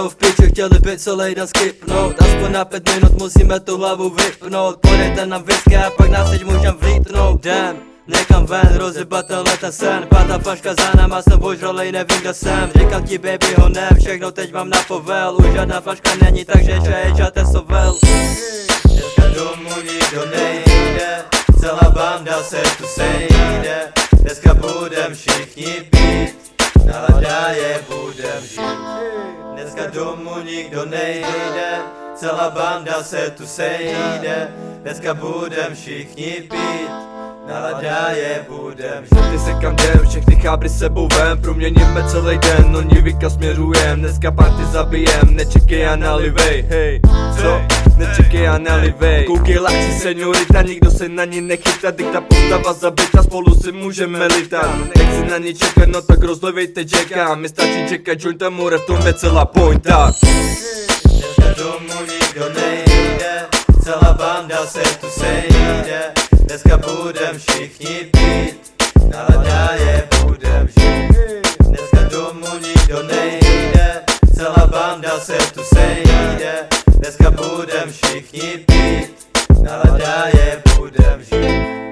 Jdou v piči, chtěli by celý den skipnout. Aspoň na 5 minut musíme tu hlavu vypnout. Podejte nám whisky a pak nás teď můžem vlítnout. Jdem někam ven, rozjebat tenhle ten sen. Pátá flaška za náma, jsem ožralej, nevím kde jsem. Říkal ti baby ho ne, všechno teď mám na povel. Už žádná flaška není, takže čaječáte sovel. Dneska domů nikdo nejde, celá banda se tu sejde. Dneska budem všichni pít, nálada je budem žít. Dneska domů nikdo nejde, celá banda se tu sejde. Dneska budem všichni pít, nálada je budem žít. Ty se kam jdem, všechny chábry sebou vem. Proměníme celý den, oni vika směrujem. Dneska party zabijem, nečekej a nalivej. Hej, co? Nečekej a nalivej. Koukej laxi seniorita, nikdo se na ní nechytá. Dikta postava zabita, spolu si můžeme litat. Nechci na ní čekat, no tak rozlevejte Jacka. Mi stačí čekat jointa, more, v tom je celá pointa. Dneska domů nikdo nejde, celá banda se tu sejde. Dneska budem všichni pít, nálada je budem žít. Dneska domů nikdo nejde, celá banda se tu sejde. Dneska budem všichni pít, nálada je budem žít.